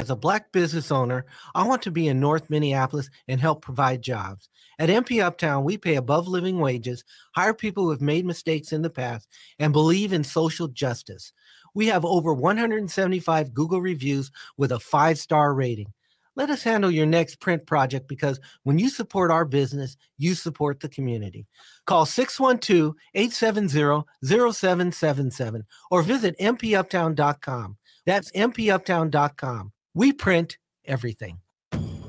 As a Black business owner, I want to be in North Minneapolis and help provide jobs. At MP Uptown, we pay above living wages, hire people who have made mistakes in the past, and believe in social justice. We have over 175 Google reviews with a 5-star rating. Let us handle your next print project because when you support our business, you support the community. Call 612-870-0777 or visit mpuptown.com. That's mpuptown.com. We print everything.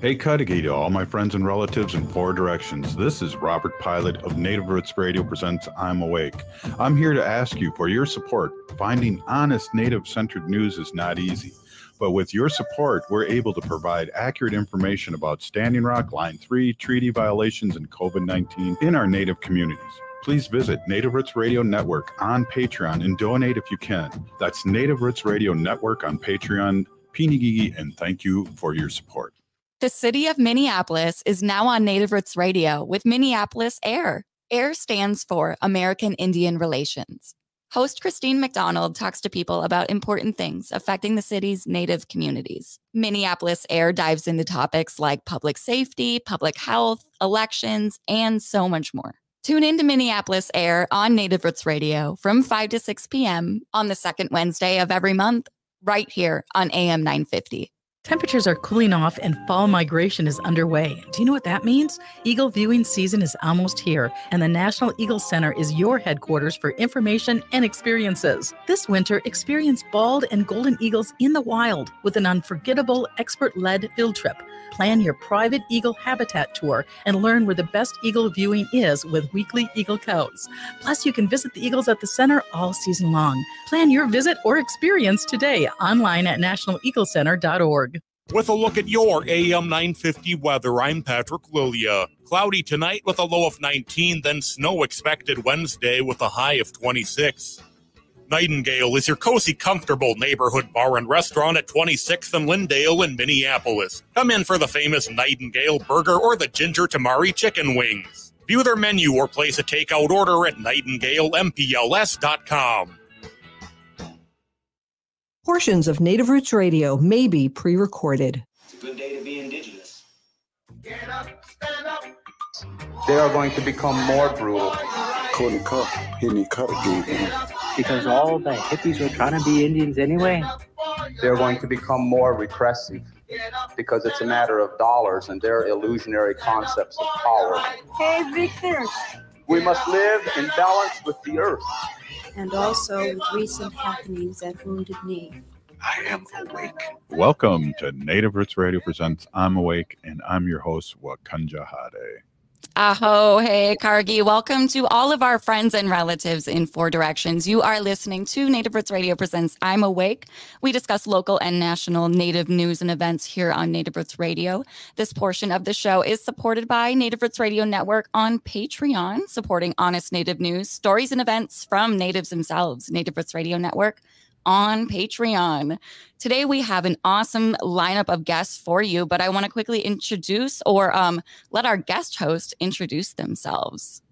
Hey, Cudahy to all my friends and relatives in 4 directions. This is Robert Pilot of Native Roots Radio presents I'm Awake. I'm here to ask you for your support. Finding honest Native-centered news is not easy. But with your support, we're able to provide accurate information about Standing Rock, Line 3, treaty violations, and COVID-19 in our Native communities. Please visit Native Roots Radio Network on Patreon and donate if you can. That's Native Roots Radio Network on Patreon. Pinigigi, and thank you for your support. The city of Minneapolis is now on Native Roots Radio with Minneapolis AIR. AIR stands for American Indian Relations. Host Christine McDonald talks to people about important things affecting the city's Native communities. Minneapolis AIR dives into topics like public safety, public health, elections, and so much more. Tune in to Minneapolis AIR on Native Roots Radio from 5 to 6 p.m. on the second Wednesday of every month, right here on AM 950. Temperatures are cooling off and fall migration is underway. Do you know what that means? Eagle viewing season is almost here, and the National Eagle Center is your headquarters for information and experiences. This winter, experience bald and golden eagles in the wild with an unforgettable expert-led field trip. Plan your private eagle habitat tour and learn where the best eagle viewing is with weekly eagle counts. Plus, you can visit the eagles at the center all season long. Plan your visit or experience today online at nationaleaglecenter.org. With a look at your AM 950 weather, I'm Patrick Lilia. Cloudy tonight with a low of 19, then snow expected Wednesday with a high of 26. Nightingale is your cozy, comfortable neighborhood bar and restaurant at 26th and Lyndale in Minneapolis. Come in for the famous Nightingale burger or the ginger tamari chicken wings. View their menu or place a takeout order at nightingalempls.com. Portions of Native Roots Radio may be pre-recorded. It's a good day to be indigenous. Get up, stand up. They are going to become more brutal. Because all the hippies were trying to be Indians anyway. They're going to become more repressive because it's a matter of dollars and their illusionary concepts of power. Hey, Victor. We must live in balance with the earth. And also with recent happenings at Wounded Knee. I am awake. Welcome to Native Roots Radio presents I'm Awake, and I'm your host, Wakanja Hade. Aho, hey, Kargi. Welcome to all of our friends and relatives in 4 directions. You are listening to Native Roots Radio presents I'm Awake. We discuss local and national Native news and events here on Native Roots Radio. This portion of the show is supported by Native Roots Radio Network on Patreon, supporting honest Native news, stories, and events from Natives themselves. Native Roots Radio Network on Patreon. Today we have an awesome lineup of guests for you, but I want to quickly introduce or let our guest host introduce themselves.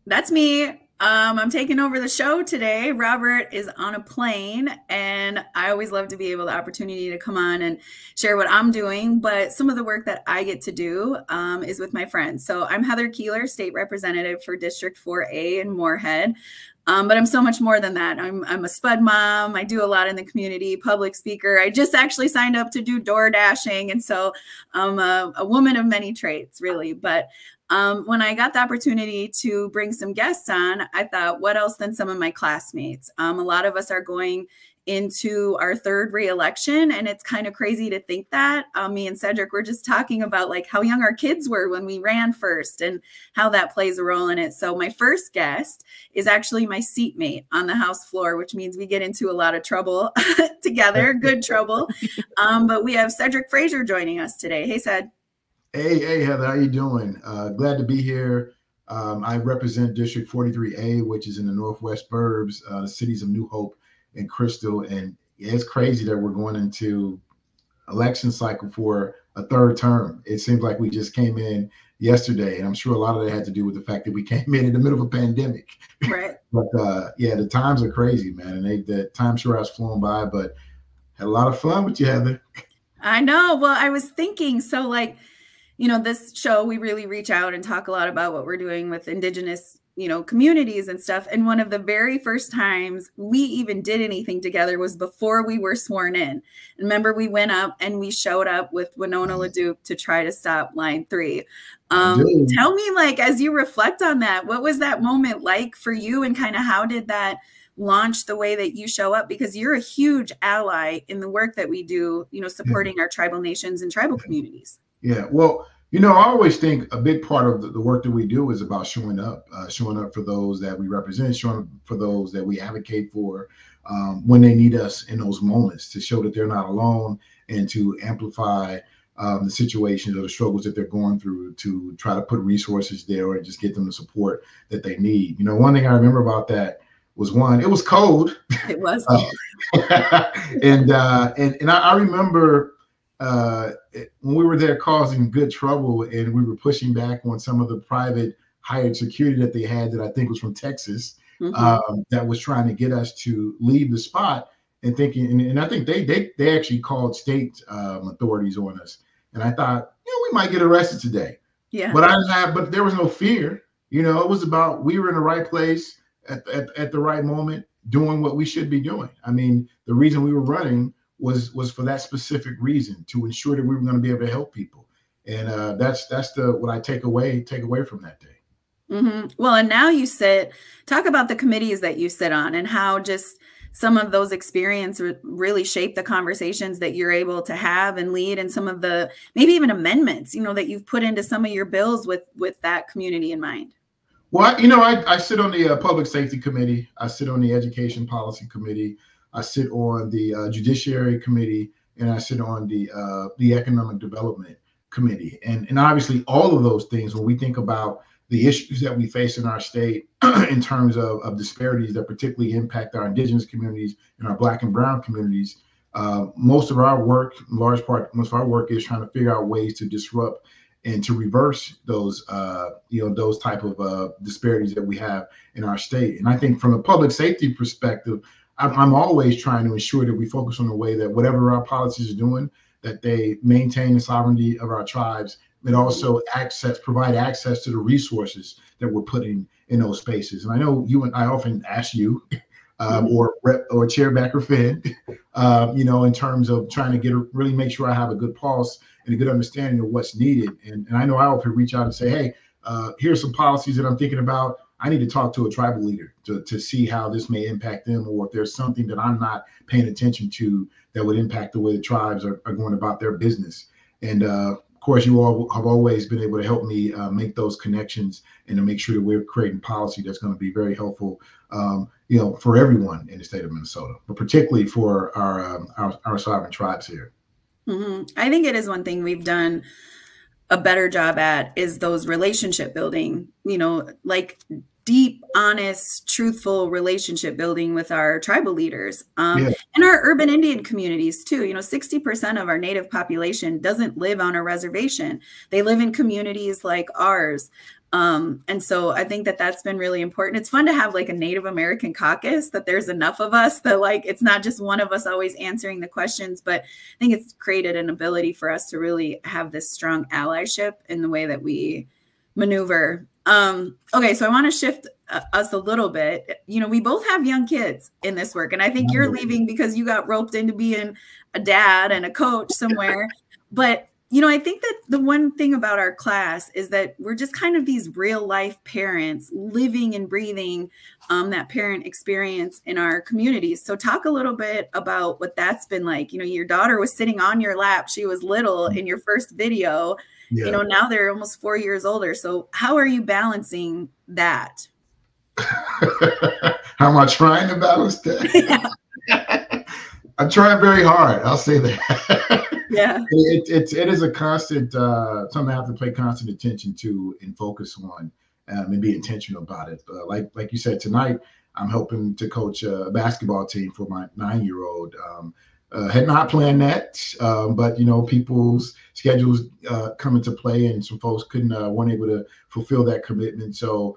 That's me. I'm taking over the show today. Robert is on a plane, and I always love to be able the opportunity to come on and share what I'm doing. But some of the work that I get to do is with my friends. So I'm Heather Keeler, state representative for District 4A in Moorhead. But I'm so much more than that. I'm a spud mom. I do a lot in the community, public speaker. I just actually signed up to do door dashing. And so I'm a woman of many traits, really. But when I got the opportunity to bring some guests on, I thought, what else than some of my classmates? A lot of us are going into our 3rd re-election, and it's kind of crazy to think that. Me and Cedrick were just talking about like how young our kids were when we ran first and how that plays a role in it. So my first guest is actually my seatmate on the House floor, which means we get into a lot of trouble together, good trouble. But we have Cedrick Frazier joining us today. Hey, Ced. Hey, Heather, how you doing? Glad to be here. I represent District 43A, which is in the Northwest Burbs, the cities of New Hope and Crystal. And it's crazy that we're going into election cycle for a 3rd term. It seems like we just came in yesterday, and I'm sure a lot of that had to do with the fact that we came in the middle of a pandemic. Right. But yeah, the times are crazy, man, and the time sure has flown by. But Had a lot of fun with you, Heather. I know. Well, I was thinking, so like, this show, we really reach out and talk a lot about what we're doing with Indigenous, communities and stuff. And one of the very first times we even did anything together was before we were sworn in. Remember, we went up and we showed up with Winona LaDuke to try to stop Line 3. Tell me, like, as you reflect on that, what was that moment like for you, and kind of how did that launch the way that you show up? Because you're a huge ally in the work that we do, supporting our tribal nations and tribal communities. Yeah, well, I always think a big part of the work that we do is about showing up for those that we represent, showing up for those that we advocate for when they need us in those moments, to show that they're not alone and to amplify the situations or the struggles that they're going through, to try to put resources there or just get them the support that they need. One thing I remember about that was, it was cold. It was. And I remember when we were there causing good trouble, and we were pushing back on some of the private hired security that they had, that I think was from Texas, that was trying to get us to leave the spot, and thinking, and I think they actually called state authorities on us. And I thought, we might get arrested today. Yeah. But there was no fear. It was about, we were in the right place at the right moment, doing what we should be doing. I mean, the reason we were running was for that specific reason, to ensure that we were going to be able to help people. And that's what I take away from that day. Well, and now talk about the committees that you sit on, and how just some of those experiences really shape the conversations that you're able to have and lead, and some of the maybe even amendments, that you've put into some of your bills with that community in mind. Well, I sit on the Public Safety Committee. I sit on the Education Policy Committee. I sit on the Judiciary Committee, and I sit on the Economic Development Committee. And obviously, all of those things, when we think about the issues that we face in our state in terms of disparities that particularly impact our Indigenous communities and our Black and Brown communities, most of our work is trying to figure out ways to disrupt and to reverse those type of disparities that we have in our state. And I think from a public safety perspective, I'm always trying to ensure that we focus on the way that whatever our policies are doing, that they maintain the sovereignty of our tribes, but also provide access to the resources that we're putting in those spaces. And I know you and I often ask you, or Chair Becker Finn, in terms of trying to really make sure I have a good pulse and a good understanding of what's needed. And I know I often reach out and say, hey, here's some policies that I'm thinking about. I need to talk to a tribal leader to see how this may impact them, or if there's something that I'm not paying attention to that would impact the way the tribes are going about their business. And of course, you all have always been able to help me make those connections and to make sure that we're creating policy that's going to be very helpful, for everyone in the state of Minnesota, but particularly for our sovereign tribes here. I think it is one thing we've done a better job at, is those relationship building, like deep, honest, truthful relationship building with our tribal leaders, and our urban Indian communities too. 60% of our native population doesn't live on a reservation. They live in communities like ours. And so I think that that's been really important. It's fun to have like a Native American caucus, that there's enough of us that it's not just one of us always answering the questions, but I think it's created an ability for us to really have this strong allyship in the way that we maneuver. Okay, so I want to shift us a little bit. We both have young kids in this work, and I think you're leaving because you got roped into being a dad and a coach somewhere. But I think that the one thing about our class is that we're just kind of these real life parents living and breathing that parent experience in our communities. So talk a little bit about what that's been like. Your daughter was sitting on your lap. She was little in your first video. Yeah. Now they're almost 4 years older. So how are you balancing that? How am I trying to balance that? I try very hard. I'll say that. Yeah. It is a constant, something I have to pay constant attention to and focus on, and be intentional about it. Like you said, tonight, I'm helping to coach a basketball team for my 9-year-old. Had not planned that, but people's schedules come into play, and some folks weren't able to fulfill that commitment. So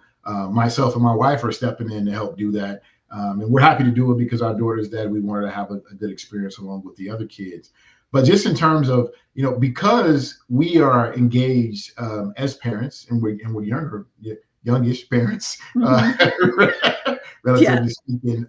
myself and my wife are stepping in to help do that. And we're happy to do it because our daughter's dad, we wanted to have a good experience along with the other kids. But just in terms of, because we are engaged as parents and we're youngish parents, relatively speaking,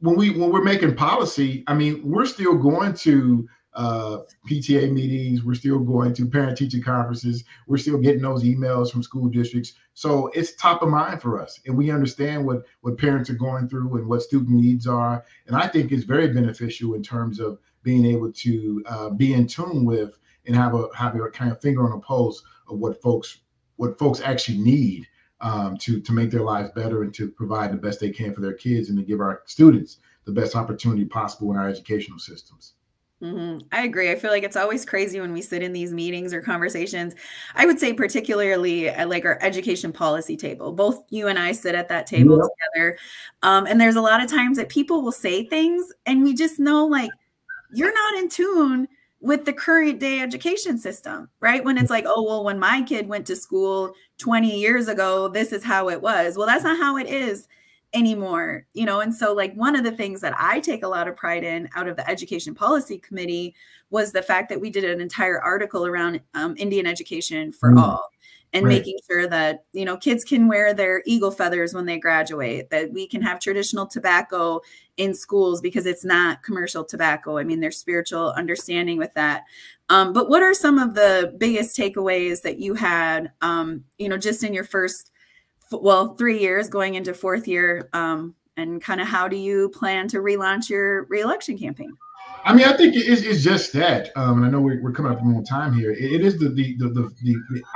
when we're making policy, I mean, we're still going to PTA meetings, we're still going to parent-teacher conferences, we're still getting those emails from school districts. So it's top of mind for us, and we understand what parents are going through and what student needs are. And I think it's very beneficial in terms of being able to be in tune with and have a kind of finger on the pulse of what folks actually need to make their lives better and to provide the best they can for their kids and to give our students the best opportunity possible in our educational systems. Mm-hmm. I agree. I feel like it's always crazy when we sit in these meetings or conversations. I would say particularly at like our education policy table. Both you and I sit at that table together. And there's a lot of times that people will say things and we just know like, you're not in tune with the current day education system, right? When it's like, oh, well, when my kid went to school 20 years ago, this is how it was. Well, that's not how it is anymore, And so like one of the things that I take a lot of pride in out of the Education Policy Committee was the fact that we did an entire article around Indian education for all. And making sure that, kids can wear their eagle feathers when they graduate, that we can have traditional tobacco in schools because it's not commercial tobacco. I mean, there's spiritual understanding with that. But what are some of the biggest takeaways that you had, just in your first, 3 years going into fourth year, and kind of how do you plan to relaunch your reelection campaign? I mean, I think it's just that, and I know we're coming up on time here. It is the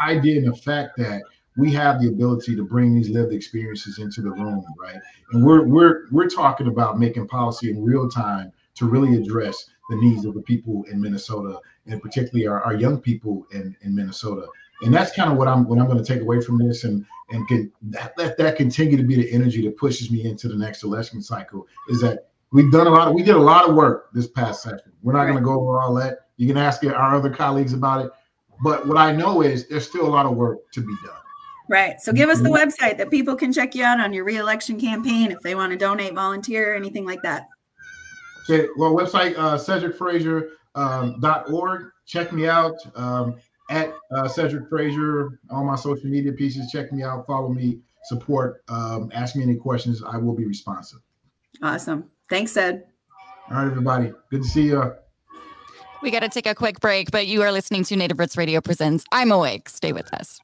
idea and the fact that we have the ability to bring these lived experiences into the room, right? And we're talking about making policy in real time to really address the needs of the people in Minnesota, and particularly our young people in Minnesota. And that's kind of what I'm going to take away from this, and let that continue to be the energy that pushes me into the next election cycle. Is that we did a lot of work this past session. We're not going to go over all that. You can ask our other colleagues about it. But what I know is there's still a lot of work to be done. Right. So give us the website that people can check you out on your reelection campaign if they want to donate, volunteer, or anything like that. Okay. Well, website, cedrickfrazier.org. Check me out at Cedrick Frazier, all my social media pieces. Check me out, follow me, support, ask me any questions. I will be responsive. Awesome. Thanks, Ed. All right, everybody. Good to see you. We got to take a quick break, but you are listening to Native Roots Radio Presents I'm Awake. Stay with us.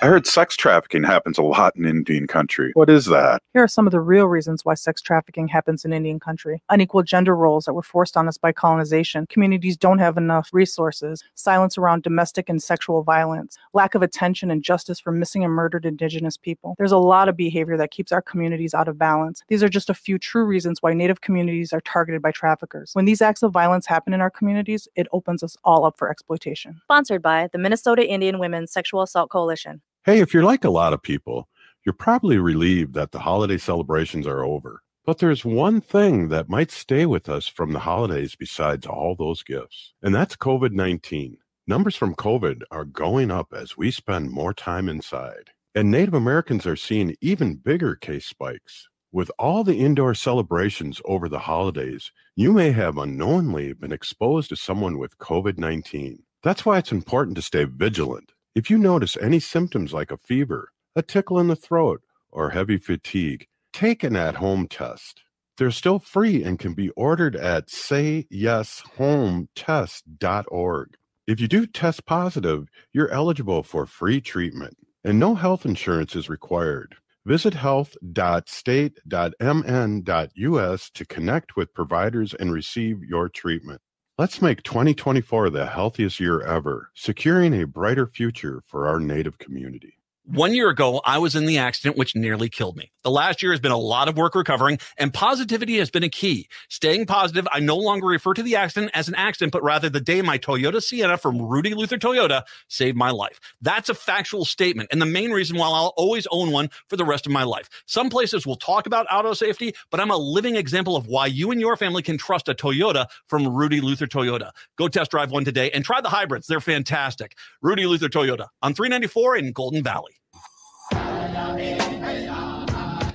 I heard sex trafficking happens a lot in Indian country. What is that? Here are some of the real reasons why sex trafficking happens in Indian country. Unequal gender roles that were forced on us by colonization. Communities don't have enough resources. Silence around domestic and sexual violence. Lack of attention and justice for missing and murdered Indigenous people. There's a lot of behavior that keeps our communities out of balance. These are just a few true reasons why Native communities are targeted by traffickers. When these acts of violence happen in our communities, it opens us all up for exploitation. Sponsored by the Minnesota Indian Women's Sexual Assault Coalition. Hey, if you're like a lot of people, you're probably relieved that the holiday celebrations are over. But there's one thing that might stay with us from the holidays besides all those gifts, and that's COVID-19. Numbers from COVID are going up as we spend more time inside. And Native Americans are seeing even bigger case spikes. With all the indoor celebrations over the holidays, you may have unknowingly been exposed to someone with COVID-19. That's why it's important to stay vigilant. If you notice any symptoms like a fever, a tickle in the throat, or heavy fatigue, take an at-home test. They're still free and can be ordered at sayyeshometest.org. If you do test positive, you're eligible for free treatment, and no health insurance is required. Visit health.state.mn.us to connect with providers and receive your treatment. Let's make 2024 the healthiest year ever, securing a brighter future for our Native community. 1 year ago, I was in the accident which nearly killed me. The last year has been a lot of work recovering, and positivity has been a key. Staying positive, I no longer refer to the accident as an accident, but rather the day my Toyota Sienna from Rudy Luther Toyota saved my life. That's a factual statement, and the main reason why I'll always own one for the rest of my life. Some places will talk about auto safety, but I'm a living example of why you and your family can trust a Toyota from Rudy Luther Toyota. Go test drive one today and try the hybrids. They're fantastic. Rudy Luther Toyota on 394 in Golden Valley.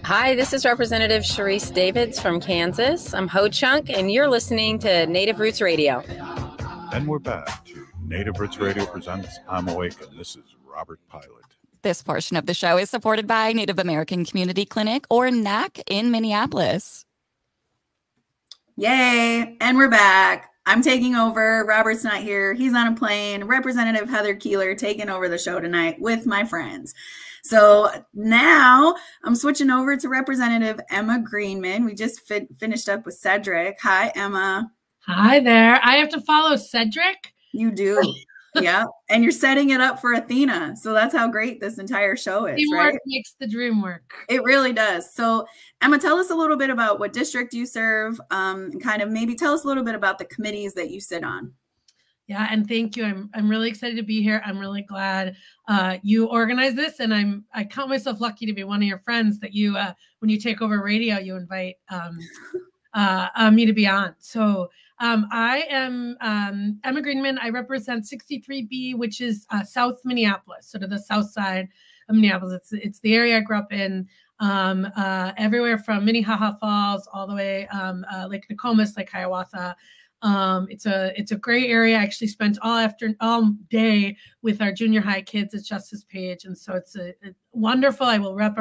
Hi, this is Representative Sharice Davids from Kansas. I'm Ho Chunk, and you're listening to Native Roots Radio. And we're back to Native Roots Radio presents I'm Awake, and this is Robert Pilot. This portion of the show is supported by Native American Community Clinic, or NAC, in Minneapolis. Yay! And we're back. I'm taking over. Robert's not here. He's on a plane. Representative Heather Keeler taking over the show tonight with my friends. So now I'm switching over to Representative Emma Greenman. We just finished up with Cedrick. Hi, Emma. Hi there. I have to follow Cedrick? You do. Yeah. And you're setting it up for Athena. So that's how great this entire show is. Teamwork right? makes the dream work. It really does. So Emma, tell us a little bit about what district you serve, and kind of maybe tell us a little bit about the committees that you sit on. Yeah, and thank you. I'm really excited to be here. I'm really glad you organized this, and I count myself lucky to be one of your friends that you, when you take over radio, you invite me to be on. So I am Emma Greenman. I represent 63B, which is South Minneapolis, sort of the south side of Minneapolis. It's the area I grew up in. Everywhere from Minnehaha Falls all the way Lake Nokomis, Lake Hiawatha. It's a great area. I actually spent all day with our junior high kids at Justice Page, and so it's a wonderful. I will rep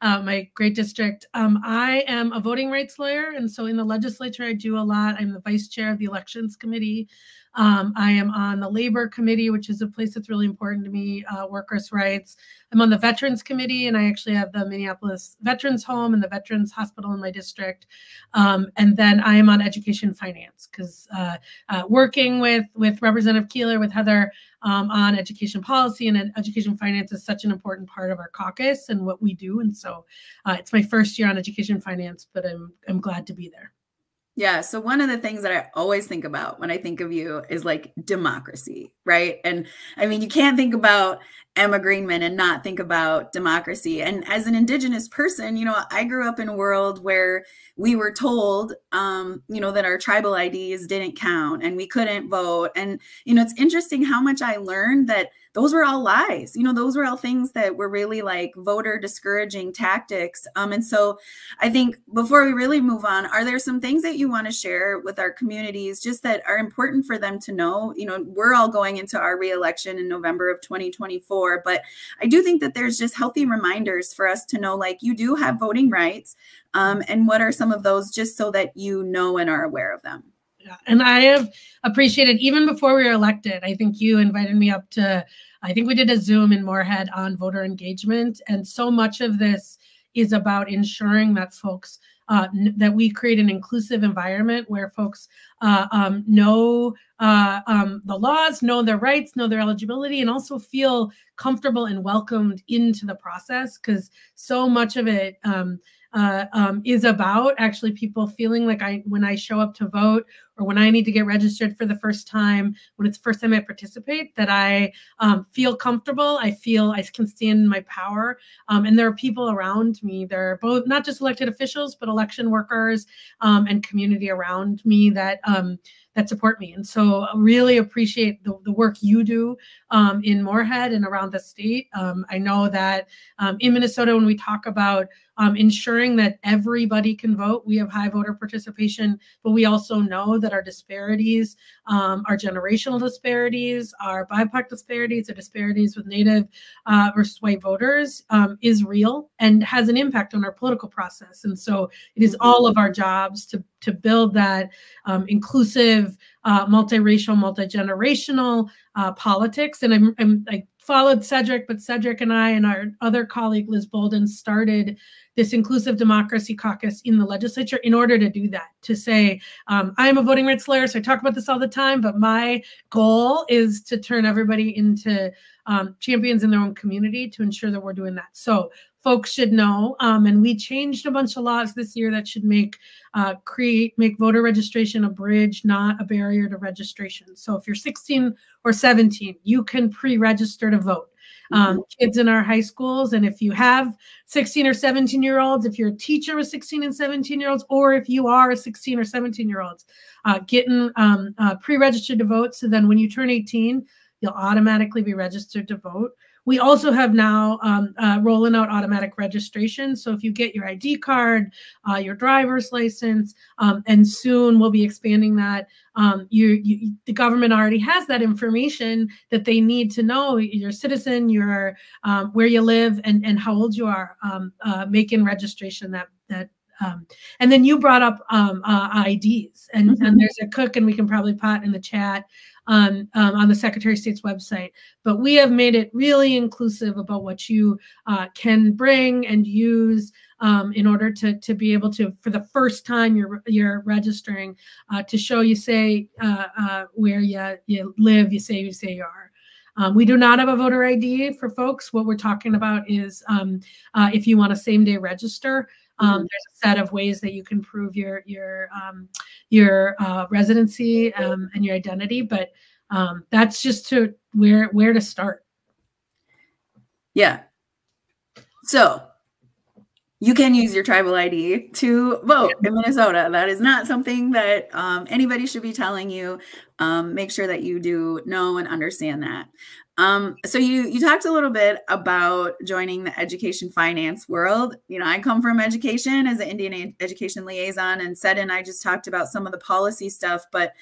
my great district. I am a voting rights lawyer, and so in the legislature I do a lot. I'm the vice chair of the elections committee. I am on the labor committee, which is a place that's really important to me, workers' rights. I'm on the veterans committee, and I actually have the Minneapolis Veterans Home and the Veterans Hospital in my district. And then I am on education finance, because working with Representative Keeler, with Heather, on education policy and education finance is such an important part of our caucus and what we do. And so it's my first year on education finance, but I'm glad to be there. Yeah. So one of the things that I always think about when I think of you is like democracy, right? And I mean, you can't think about Emma Greenman and not think about democracy. And as an Indigenous person, you know, I grew up in a world where we were told, you know, that our tribal IDs didn't count and we couldn't vote. And, you know, it's interesting how much I learned that those were all lies. You know, those were all things that were really like voter discouraging tactics. And so I think before we really move on, are there some things that you want to share with our communities just that are important for them to know? You know, we're all going into our reelection in November of 2024, but I do think that there's just healthy reminders for us to know, like, you do have voting rights, and what are some of those, just so that you know and are aware of them. Yeah. And I have appreciated, even before we were elected, I think you invited me up to, I think we did a Zoom in Moorhead on voter engagement. And so much of this is about ensuring that folks, that we create an inclusive environment where folks know the laws, know their rights, know their eligibility, and also feel comfortable and welcomed into the process. Because so much of it is about actually people feeling like when I show up to vote, or when I need to get registered for the first time, when it's the first time I participate, that I feel comfortable. I feel I can stand in my power. And there are people around me. There are both not just elected officials, but election workers and community around me that support me. And so I really appreciate the work you do in Moorhead and around the state. I know that in Minnesota, when we talk about ensuring that everybody can vote, we have high voter participation, but we also know that our disparities, our generational disparities, our BIPOC disparities, the disparities with Native versus white voters is real and has an impact on our political process. And so it is all of our jobs to build that inclusive, multiracial, multi-generational politics. And I followed Cedrick, but Cedrick and I and our other colleague, Liz Bolden, started this Inclusive Democracy Caucus in the legislature in order to do that, to say, I'm a voting rights lawyer, so I talk about this all the time, but my goal is to turn everybody into champions in their own community to ensure that we're doing that. So folks should know, and we changed a bunch of laws this year that should make voter registration a bridge, not a barrier to registration. So if you're 16 or 17, you can pre-register to vote. Kids in our high schools, and if you have 16 or 17-year-olds, if you're a teacher with 16 and 17-year-olds, or if you are a 16 or 17-year-olds, getting pre-registered to vote, so then when you turn 18, you'll automatically be registered to vote. We also have now rolling out automatic registration. So if you get your ID card, your driver's license, and soon we'll be expanding that, the government already has that information that they need to know you're a citizen, your where you live, and how old you are. Making registration and then you brought up IDs, and there's a cook, and we can probably put in the chat on the Secretary of State's website. But we have made it really inclusive about what you can bring and use in order to be able to, for the first time you're registering, to show you say where you live, you say you are. We do not have a voter ID for folks. What we're talking about is if you want to same day register. There's a set of ways that you can prove your residency and your identity, but that's just to where to start. Yeah. So you can use your tribal ID to vote in Minnesota. That is not something that anybody should be telling you. Make sure that you do know and understand that. So you talked a little bit about joining the education finance world. You know, I come from education as an Indian education liaison, and Sed and I just talked about some of the policy stuff, but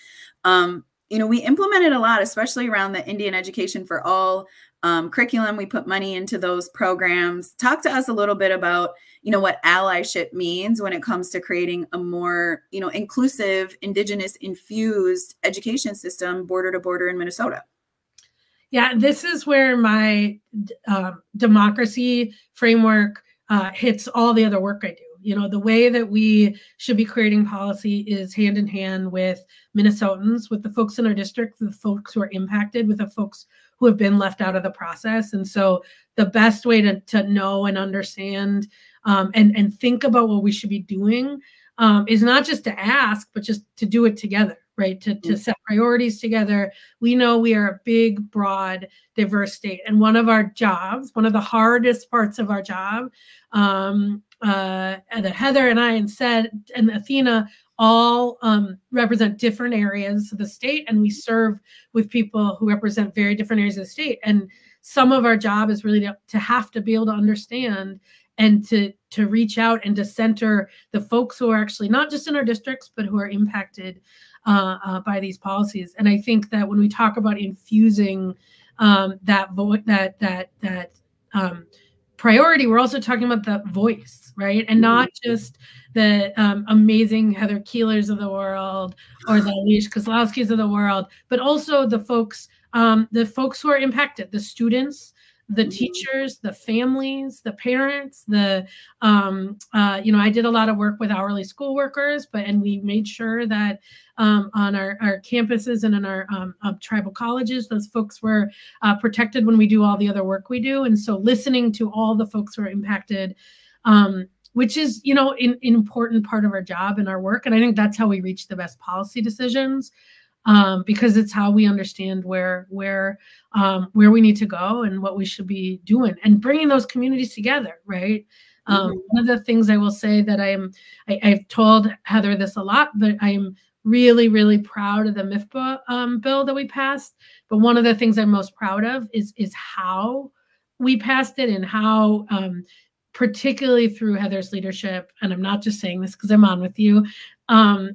you know, we implemented a lot, especially around the Indian Education for All curriculum. We put money into those programs. Talk to us a little bit about, you know, what allyship means when it comes to creating a more, you know, inclusive, Indigenous infused education system border to border in Minnesota. Yeah, this is where my democracy framework hits all the other work I do. You know, the way that we should be creating policy is hand in hand with Minnesotans, with the folks in our district, the folks who are impacted, with the folks who have been left out of the process. And so the best way to know and understand and think about what we should be doing is not just to ask, but just to do it together, right? To set priorities together. We know we are a big, broad, diverse state. And one of our jobs, one of the hardest parts of our job, that Heather and I and Sed and Athena all represent different areas of the state, and we serve with people who represent very different areas of the state. And some of our job is really to have to be able to understand and to reach out and to center the folks who are actually not just in our districts, but who are impacted by these policies. And I think that when we talk about infusing that priority, we're also talking about the voice, right? And not just the amazing Heather Keelers of the world or the Alish Kozlowskis of the world, but also the folks who are impacted, the students, the teachers, the families, the parents, you know, I did a lot of work with hourly school workers, and we made sure that on our campuses and in our tribal colleges, those folks were protected when we do all the other work we do. And so listening to all the folks who are impacted, which is, you know, an important part of our job and our work. And I think that's how we reach the best policy decisions. Because it's how we understand where we need to go and what we should be doing and bringing those communities together, right? One of the things I will say that I've told Heather this a lot, but I am really, really proud of the MIFPA bill that we passed. But one of the things I'm most proud of is how we passed it and how, particularly through Heather's leadership, and I'm not just saying this because I'm on with you,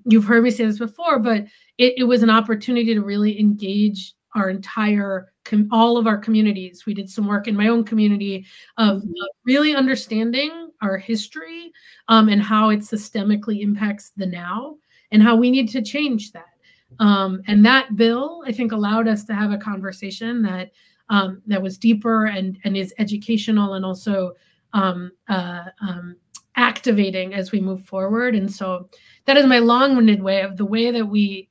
you've heard me say this before, but it was an opportunity to really engage our entire, all of our communities. We did some work in my own community of really understanding our history and how it systemically impacts the now and how we need to change that. And that bill, I think, allowed us to have a conversation that was deeper and is educational and also activating as we move forward. And so that is my long-winded way of the way that we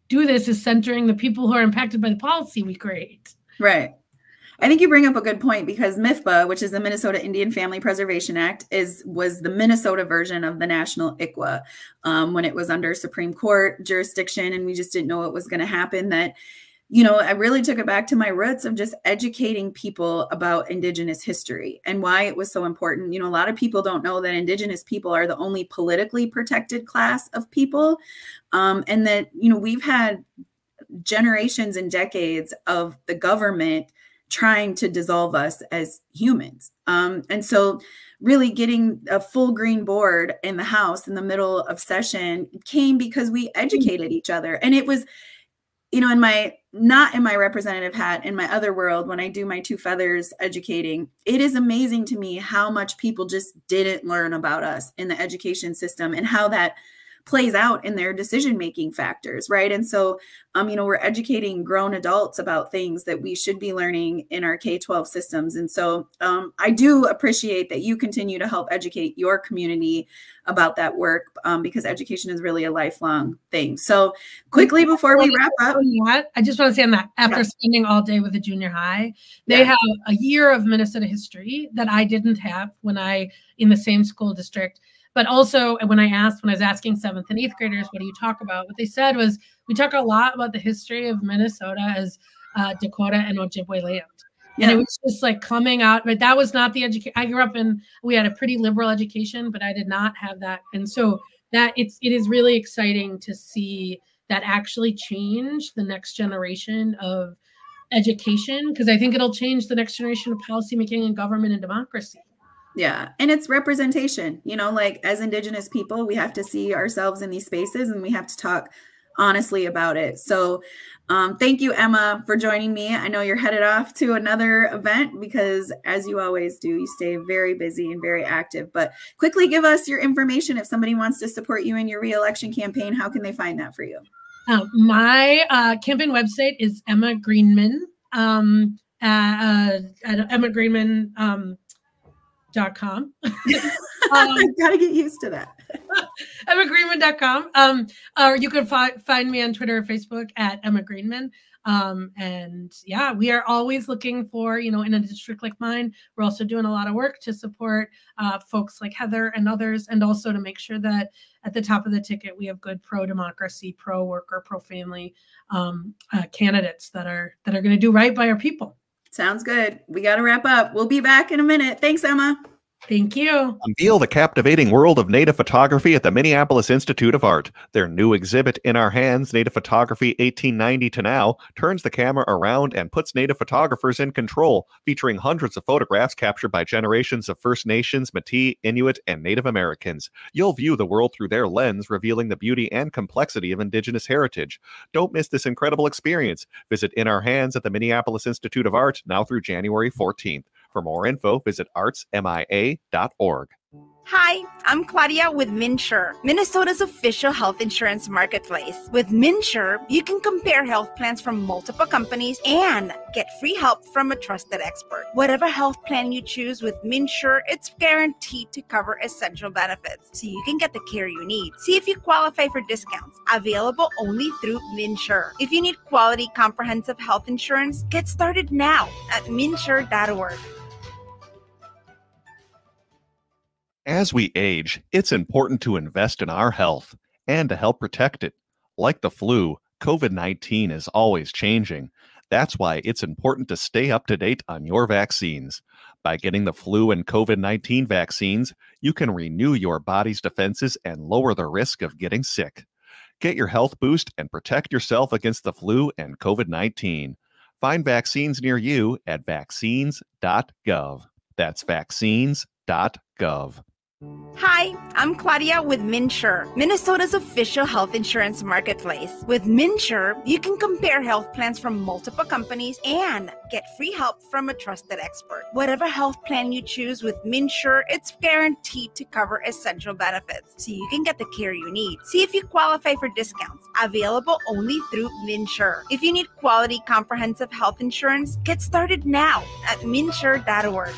do this is centering the people who are impacted by the policy we create. Right. I think you bring up a good point because MIFPA, which is the Minnesota Indian Family Preservation Act, was the Minnesota version of the national ICWA when it was under Supreme Court jurisdiction, and we just didn't know what was going to happen. That, you know, I really took it back to my roots of just educating people about Indigenous history and why it was so important. You know, a lot of people don't know that Indigenous people are the only politically protected class of people, and that, you know, we've had generations and decades of the government trying to dissolve us as humans. And so really getting a full green board in the House in the middle of session came because we educated each other. And it was, not in my representative hat, in my other world, when I do my two feathers educating, it is amazing to me how much people just didn't learn about us in the education system and how that plays out in their decision-making factors, right? And so, we're educating grown adults about things that we should be learning in our K-12 systems. And so I do appreciate that you continue to help educate your community about that work, because education is really a lifelong thing. So quickly before we wrap up. I just want to say on that, after spending all day with the junior high, they have a year of Minnesota history that I didn't have when in the same school district. But also when I was asking 7th and 8th graders, what do you talk about? What they said was, we talk a lot about the history of Minnesota as Dakota and Ojibwe land. And it was just like coming out, but that was not the education. I grew up we had a pretty liberal education, but I did not have that. And so it is really exciting to see that actually change the next generation of education, because I think it'll change the next generation of policymaking and government and democracy. Yeah. And it's representation, like as Indigenous people, we have to see ourselves in these spaces and we have to talk honestly about it. So thank you, Emma, for joining me. I know you're headed off to another event because, as you always do, you stay very busy and very active. But quickly give us your information. If somebody wants to support you in your re-election campaign, how can they find that for you? My campaign website is Emma Greenman, at Emma Greenman, .com. I gotta get used to that. EmmaGreenman.com. Or you can find me on Twitter or Facebook at Emma Greenman. And yeah, we are always looking for, in a district like mine, we're also doing a lot of work to support folks like Heather and others, and also to make sure that at the top of the ticket, we have good pro-democracy, pro-worker, pro-family candidates that are going to do right by our people. Sounds good. We got to wrap up. We'll be back in a minute. Thanks, Emma. Thank you. Unveil the captivating world of Native photography at the Minneapolis Institute of Art. Their new exhibit, In Our Hands, Native Photography 1890 to Now, turns the camera around and puts Native photographers in control, featuring hundreds of photographs captured by generations of First Nations, Métis, Inuit, and Native Americans. You'll view the world through their lens, revealing the beauty and complexity of Indigenous heritage. Don't miss this incredible experience. Visit In Our Hands at the Minneapolis Institute of Art now through January 14th. For more info, visit artsmia.org. Hi, I'm Claudia with MinSure, Minnesota's official health insurance marketplace. With MinSure, you can compare health plans from multiple companies and get free help from a trusted expert. Whatever health plan you choose with MinSure, it's guaranteed to cover essential benefits, so you can get the care you need. See if you qualify for discounts, available only through MinSure. If you need quality, comprehensive health insurance, get started now at minsure.org. As we age, it's important to invest in our health and to help protect it. Like the flu, COVID-19 is always changing. That's why it's important to stay up to date on your vaccines. By getting the flu and COVID-19 vaccines, you can renew your body's defenses and lower the risk of getting sick. Get your health boost and protect yourself against the flu and COVID-19. Find vaccines near you at vaccines.gov. That's vaccines.gov. Hi, I'm Claudia with MinSure, Minnesota's official health insurance marketplace. With MinSure, you can compare health plans from multiple companies and get free help from a trusted expert. Whatever health plan you choose with MinSure, it's guaranteed to cover essential benefits, so you can get the care you need. See if you qualify for discounts, available only through MinSure. If you need quality, comprehensive health insurance, get started now at minsure.org.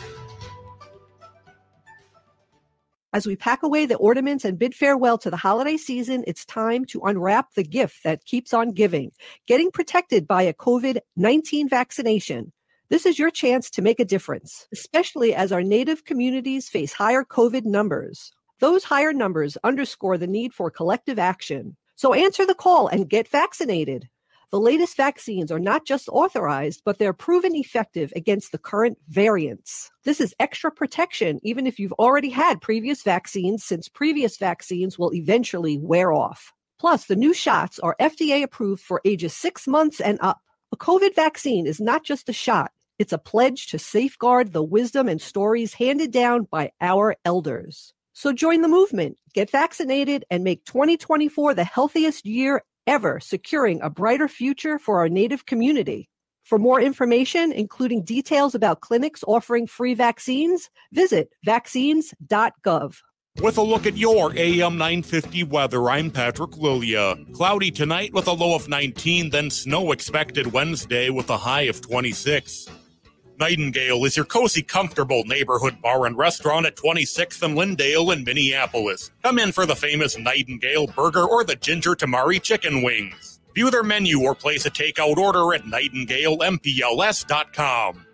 As we pack away the ornaments and bid farewell to the holiday season, it's time to unwrap the gift that keeps on giving, getting protected by a COVID-19 vaccination. This is your chance to make a difference, especially as our Native communities face higher COVID numbers. Those higher numbers underscore the need for collective action. So answer the call and get vaccinated. The latest vaccines are not just authorized, but they're proven effective against the current variants. This is extra protection, even if you've already had previous vaccines, since previous vaccines will eventually wear off. Plus, the new shots are FDA approved for ages 6 months and up. A COVID vaccine is not just a shot. It's a pledge to safeguard the wisdom and stories handed down by our elders. So join the movement, get vaccinated, and make 2024 the healthiest year ever, securing a brighter future for our Native community. For more information, including details about clinics offering free vaccines, visit vaccines.gov. With a look at your AM 950 weather, I'm Patrick Lilia. Cloudy tonight with a low of 19, then snow expected Wednesday with a high of 26. Nightingale is your cozy, comfortable neighborhood bar and restaurant at 26th and Lindale in Minneapolis. Come in for the famous Nightingale burger or the ginger tamari chicken wings. View their menu or place a takeout order at nightingalempls.com.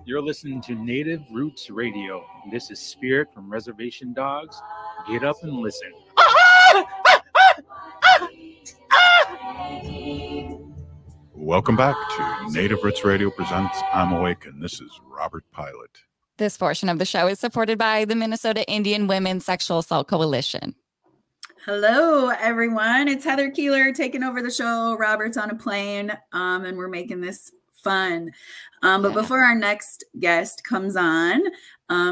You're listening to Native Roots Radio. This is Spirit from Reservation Dogs. Get up and listen. Welcome back to Native Roots Radio presents I'm Awake, and this is Robert Pilot. This portion of the show is supported by the Minnesota Indian Women's Sexual Assault Coalition. Hello, everyone. It's Heather Keeler taking over the show. Robert's on a plane, and we're making this fun. But before our next guest comes on,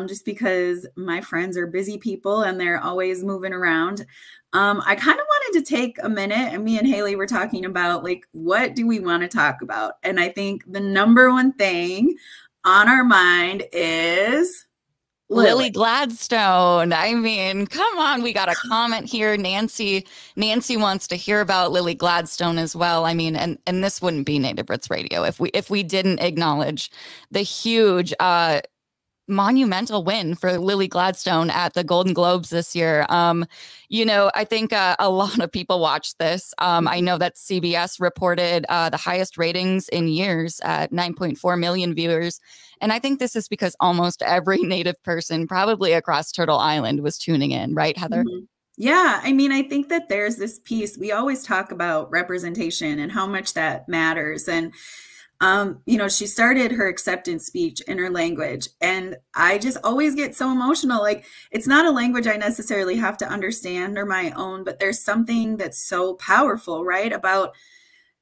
just because my friends are busy people and they're always moving around, I kind of wanted to take a minute, and me and Haley were talking about, like, what do we want to talk about? And I think the number one thing on our mind is Lily Gladstone. I mean, come on. We got a comment here. Nancy wants to hear about Lily Gladstone as well. I mean, and this wouldn't be Native Roots Radio if we didn't acknowledge the huge monumental win for Lily Gladstone at the Golden Globes this year. You know, I think a lot of people watched this. I know that CBS reported the highest ratings in years at 9.4 million viewers. And I think this is because almost every Native person, probably across Turtle Island, was tuning in, right, Heather? Mm-hmm. Yeah, I mean, I think that there's this piece. We always talk about representation and how much that matters. And you know, she started her acceptance speech in her language, and I just always get so emotional. Like, it's not a language I necessarily have to understand or my own, but there's something that's so powerful, right, about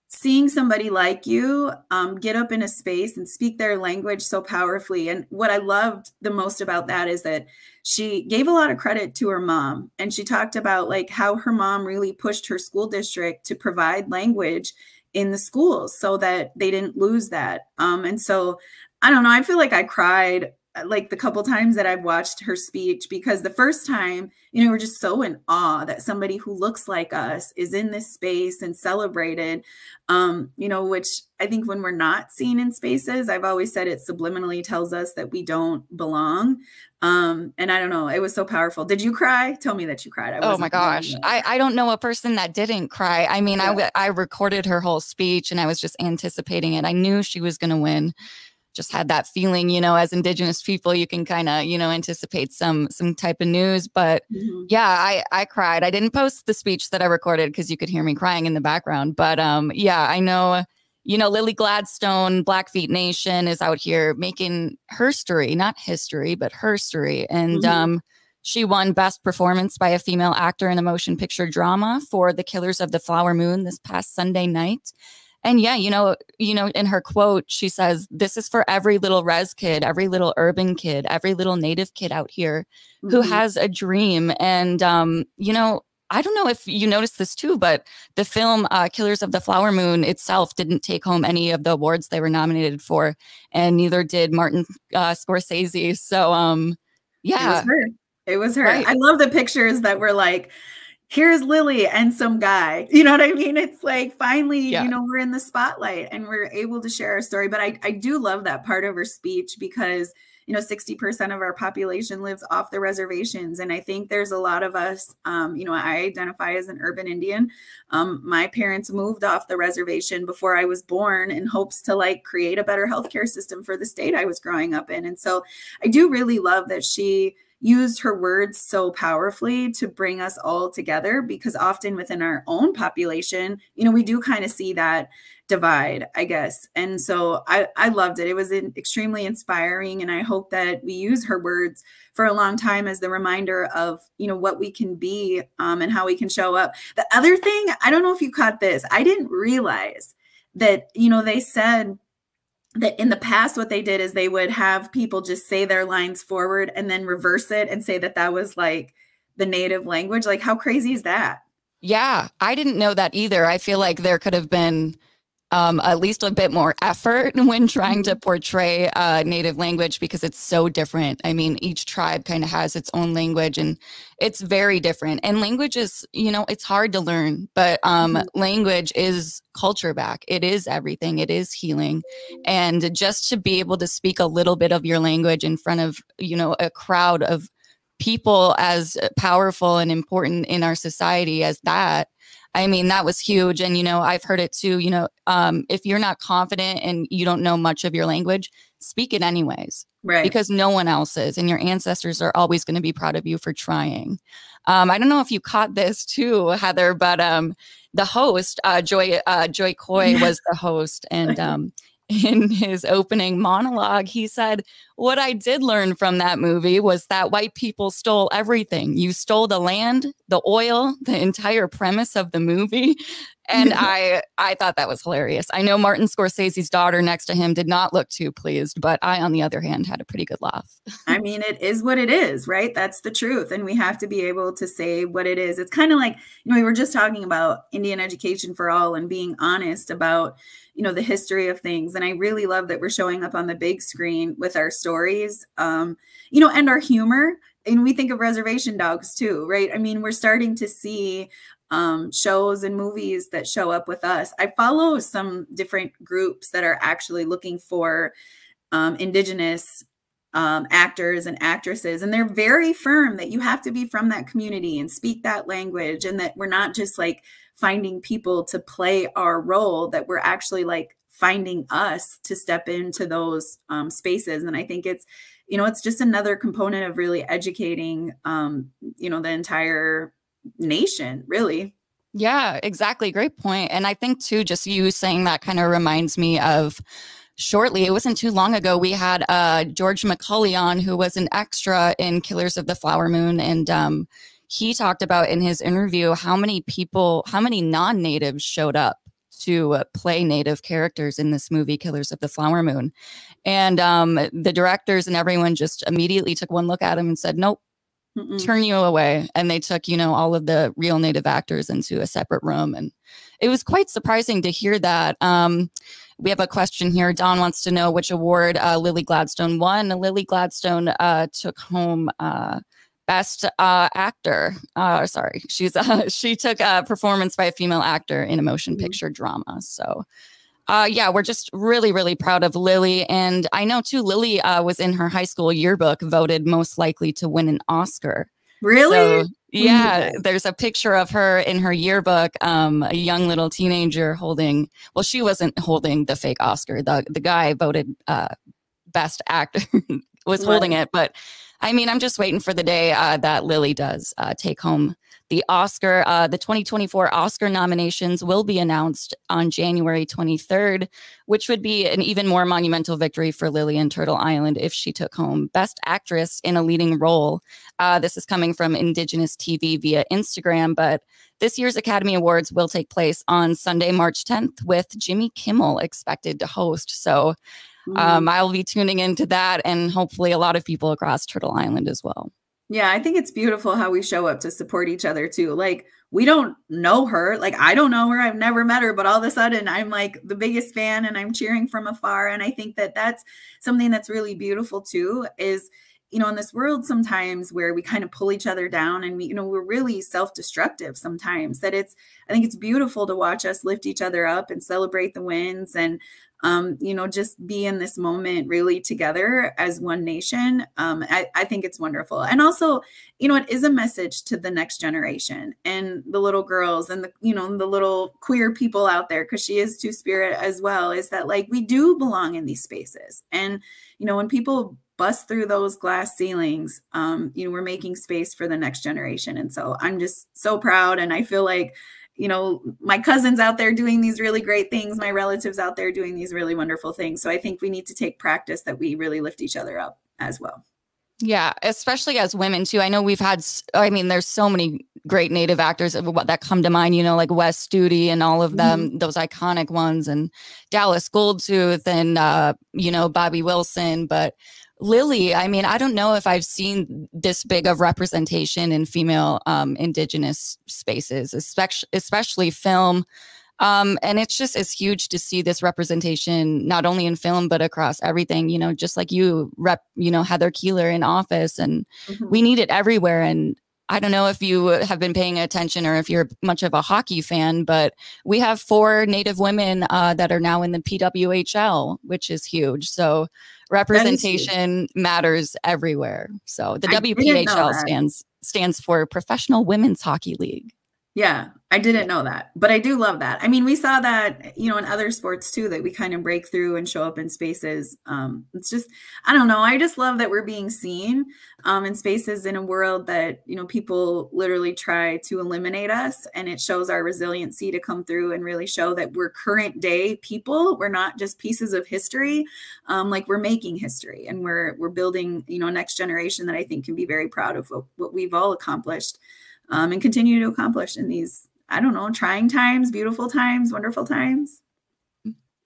seeing somebody like you get up in a space and speak their language so powerfully. And what I loved the most about that is that she gave a lot of credit to her mom, and she talked about, like, how her mom really pushed her school district to provide language in the schools so that they didn't lose that. And so, I don't know, I feel like I cried like the couple times that I've watched her speech, because the first time, you know, we're just so in awe that somebody who looks like us is in this space and celebrated, you know, which I think when we're not seen in spaces, I've always said it subliminally tells us that we don't belong. And I don't know, it was so powerful. Did you cry? Tell me that you cried. Oh my gosh. I don't know a person that didn't cry. I mean, yeah. I recorded her whole speech and I was just anticipating it. I knew she was going to win. Just had that feeling, you know, as Indigenous people, you can kind of, you know, anticipate some type of news. But yeah, I cried. I didn't post the speech that I recorded because you could hear me crying in the background. But yeah, I know, you know, Lily Gladstone, Blackfeet Nation is out here making herstory, not history, but herstory. And she won Best Performance by a Female Actor in a Motion Picture Drama for The Killers of the Flower Moon this past Sunday night. And yeah, you know, in her quote, she says, "This is for every little res kid, every little urban kid, every little Native kid out here who has a dream." And, you know, I don't know if you noticed this too, but the film Killers of the Flower Moon itself didn't take home any of the awards they were nominated for, and neither did Martin Scorsese. So, yeah. It was her. Right. I love the pictures that were like, here's Lily and some guy, you know what I mean? It's like, finally, you know, we're in the spotlight and we're able to share our story. But I do love that part of her speech because, you know, 60% of our population lives off the reservations. And I think there's a lot of us, you know, I identify as an urban Indian. My parents moved off the reservation before I was born in hopes to, like, create a better healthcare system for the state I was growing up in. And so I do really love that she, used her words so powerfully to bring us all together, because often within our own population, you know, we do kind of see that divide, I guess. And so I loved it. It was extremely inspiring. And I hope that we use her words for a long time as the reminder of, you know, what we can be and how we can show up. The other thing, I don't know if you caught this, I didn't realize that, you know, they said that in the past, what they did is they would have people just say their lines forward and then reverse it and say that that was like the native language. Like, how crazy is that? Yeah, I didn't know that either. I feel like there could have been at least a bit more effort when trying to portray native language, because it's so different. I mean, each tribe kind of has its own language, and it's very different. And language is, you know, it's hard to learn, but language is culture back. It is everything. It is healing. And just to be able to speak a little bit of your language in front of, you know, a crowd of people as powerful and important in our society as that, I mean, that was huge. And, you know, I've heard it too, you know, if you're not confident and you don't know much of your language, speak it anyways. Right. Because no one else is. And your ancestors are always going to be proud of you for trying. I don't know if you caught this too, Heather, but the host, Joy Coy was the host. And in his opening monologue, he said, what I did learn from that movie was that white people stole everything. You stole the land, the oil, the entire premise of the movie. And I thought that was hilarious. I know Martin Scorsese's daughter next to him did not look too pleased, but I, on the other hand, had a pretty good laugh. I mean, it is what it is, right? That's the truth. And we have to be able to say what it is. It's kind of like, you know, we were just talking about Indian education for all and being honest about, you know, the history of things. And I really love that we're showing up on the big screen with our stories, you know, and our humor. And we think of Reservation Dogs too, right? I mean, we're starting to see shows and movies that show up with us. I follow some different groups that are actually looking for Indigenous actors and actresses. And they're very firm that you have to be from that community and speak that language, and that we're not just like finding people to play our role, that we're actually like finding us to step into those spaces. And I think it's, you know, it's just another component of really educating, you know, the entire nation, really. Yeah, exactly. Great point. And I think too, just you saying that kind of reminds me of shortly, it wasn't too long ago, we had George McCulley on, who was an extra in Killers of the Flower Moon. And he talked about in his interview how many people, how many non-natives showed up to play native characters in this movie, Killers of the Flower Moon. And the directors and everyone just immediately took one look at him and said, nope, turn you away. And they took, you know, all of the real native actors into a separate room. And it was quite surprising to hear that. We have a question here. Don wants to know which award Lily Gladstone won. Lily Gladstone took home Best Actor. Sorry, she took performance by a female actor in a motion picture drama. So yeah, we're just really, really proud of Lily. And I know too, Lily was in her high school yearbook voted most likely to win an Oscar. Really? So, yeah, there's a picture of her in her yearbook, a young little teenager holding, well, she wasn't holding the fake Oscar. The guy voted Best Actor was holding it. But I mean, I'm just waiting for the day that Lily does take home the Oscar. The 2024 Oscar nominations will be announced on January 23rd, which would be an even more monumental victory for Lily in Turtle Island if she took home Best Actress in a Leading Role. This is coming from Indigenous TV via Instagram, but this year's Academy Awards will take place on Sunday, March 10th, with Jimmy Kimmel expected to host. So I'll be tuning into that, and hopefully a lot of people across Turtle Island as well. Yeah, I think it's beautiful how we show up to support each other too. Like, we don't know her. Like, I don't know her. I've never met her, but all of a sudden I'm like the biggest fan and I'm cheering from afar. And I think that that's something that's really beautiful too, is, you know, in this world sometimes where we kind of pull each other down and we, you know, we're really self-destructive sometimes, that it's, I think it's beautiful to watch us lift each other up and celebrate the wins and, you know, just be in this moment really together as one nation. I think it's wonderful. And also, you know, it is a message to the next generation and the little girls and the, you know, the little queer people out there, because she is Two-Spirit as well, is that like, we do belong in these spaces. And, you know, when people bust through those glass ceilings, we're making space for the next generation. And so I'm just so proud. And I feel like, my cousins out there doing these really great things, my relatives out there doing these really wonderful things. So I think we need to take practice that we really lift each other up as well. Yeah, especially as women too. I know there's so many great Native actors that come to mind, like Wes Studi and all of them, those iconic ones, and Dallas Goldtooth and, Bobby Wilson. But Lily, I don't know if I've seen this big of representation in female Indigenous spaces, especially film. And it's huge to see this representation, not only in film, but across everything, just like you Heather Keeler in Office, and we need it everywhere. And I don't know if you have been paying attention or if you're much of a hockey fan, but we have 4 Native women that are now in the PWHL, which is huge. So representation matters everywhere. So the WPHL stands for Professional Women's Hockey League. Yeah, I didn't know that, but I do love that. We saw that, in other sports too, that we kind of break through and show up in spaces. It's just, I don't know. I just love that we're being seen in spaces in a world that, people literally try to eliminate us, and it shows our resiliency to come through and really show that we're current day people. We're not just pieces of history. Like we're making history, and we're building, a next generation that I think can be very proud of what we've all accomplished. And continue to accomplish in these, trying times, beautiful times, wonderful times.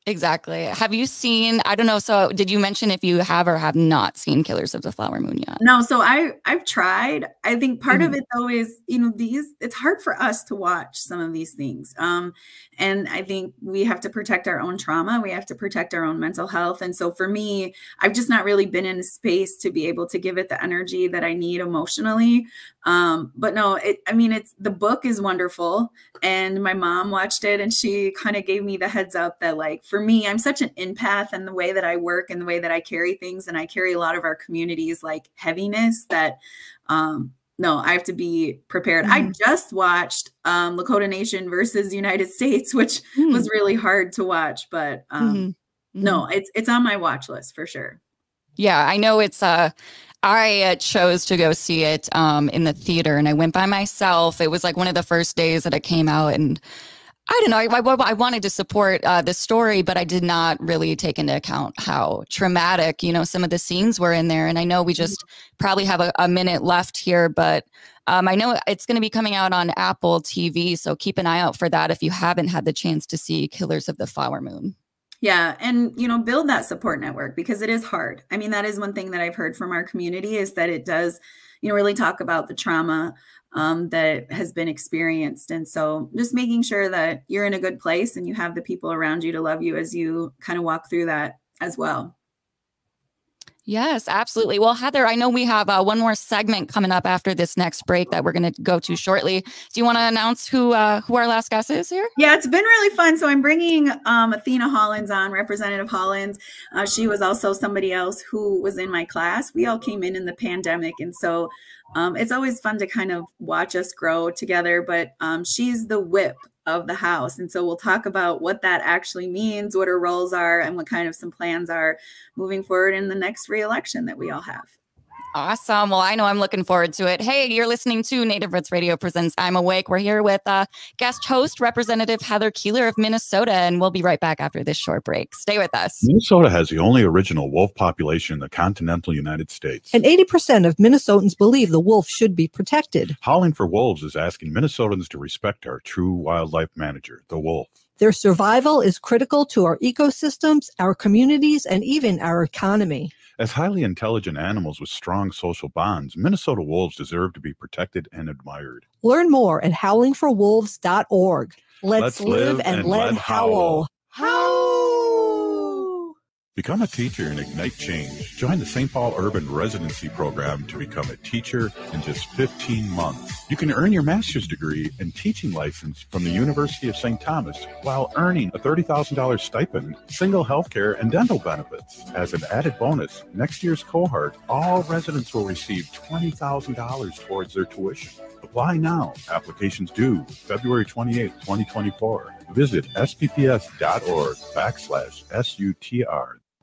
Exactly. Have you seen, I don't know, so did you mention if you have or have not seen Killers of the Flower Moon yet? No, so I've tried. I think part of it though is, it's hard for us to watch some of these things. And I think we have to protect our own trauma. We have to protect our own mental health. And so for me, I've just not really been in a space to be able to give it the energy that I need emotionally. But no, it's the book is wonderful. And my mom watched it, and she kind of gave me the heads up that, like, for me, I'm such an empath in the way that I work and the way that I carry things. And I carry a lot of our communities like heaviness that, no, I have to be prepared. I just watched Lakota Nation versus United States, which was really hard to watch, but no, it's on my watch list for sure. Yeah, I know it's I chose to go see it in the theater, and I went by myself. It was like one of the first days that it came out, and I don't know, I wanted to support the story, but I did not really take into account how traumatic, some of the scenes were in there. And I know we just probably have a minute left here, but I know it's going to be coming out on Apple TV. So keep an eye out for that if you haven't had the chance to see Killers of the Flower Moon. Yeah. And, build that support network, because it is hard. That is one thing that I've heard from our community, is that it does, really talk about the trauma that has been experienced. And so just making sure that you're in a good place and you have the people around you to love you as you kind of walk through that as well. Yes, absolutely. Well, Heather, I know we have one more segment coming up after this next break that we're going to go to shortly. Do you want to announce who our last guest is here? Yeah, it's been really fun. So I'm bringing Athena Hollins on, Representative Hollins. She was also somebody else who was in my class. We all came in the pandemic. And so it's always fun to kind of watch us grow together. But she's the whip of the House. And so we'll talk about what that actually means, what her roles are, and what kind of some plans are moving forward in the next re-election that we all have. Awesome. Well, I know I'm looking forward to it. Hey, you're listening to Native Roots Radio presents I'm Awake. We're here with guest host, Representative Heather Keeler of Minnesota, and we'll be right back after this short break. Stay with us. Minnesota has the only original wolf population in the continental United States. And 80% of Minnesotans believe the wolf should be protected. Howling for Wolves is asking Minnesotans to respect our true wildlife manager, the wolf. Their survival is critical to our ecosystems, our communities, and even our economy. As highly intelligent animals with strong social bonds, Minnesota wolves deserve to be protected and admired. Learn more at howlingforwolves.org. Let's live and let howl. Become a teacher and ignite change. Join the St. Paul Urban Residency Program to become a teacher in just 15 months. You can earn your master's degree and teaching license from the University of St. Thomas while earning a $30,000 stipend, single health care, and dental benefits. As an added bonus, next year's cohort, all residents will receive $20,000 towards their tuition. Apply now. Applications due February 28, 2024. Visit spps.org/SUTR.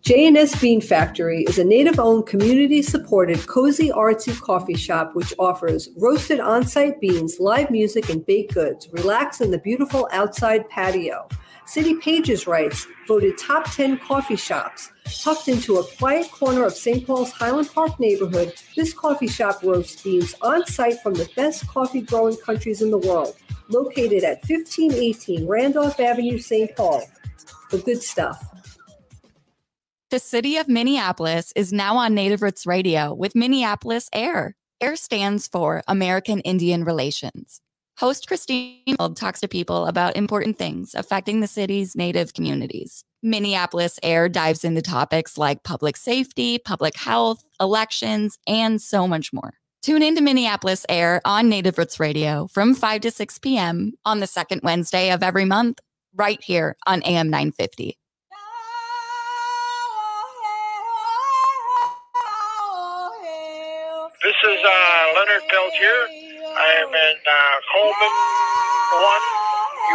J&S Bean Factory is a native-owned, community-supported, cozy, artsy coffee shop which offers roasted on-site beans, live music, and baked goods. Relax in the beautiful outside patio. City Pages writes, voted top 10 coffee shops. Tucked into a quiet corner of St. Paul's Highland Park neighborhood, this coffee shop roasts beans on-site from the best coffee-growing countries in the world. Located at 1518 Randolph Avenue, St. Paul. The good stuff. The city of Minneapolis is now on Native Roots Radio with Minneapolis AIR. AIR stands for American Indian Relations. Host Christine talks to people about important things affecting the city's Native communities. Minneapolis AIR dives into topics like public safety, public health, elections, and so much more. Tune into Minneapolis AIR on Native Roots Radio from 5 to 6 p.m. on the second Wednesday of every month, right here on AM 950. This is Leonard Peltier. I am in Coleman 1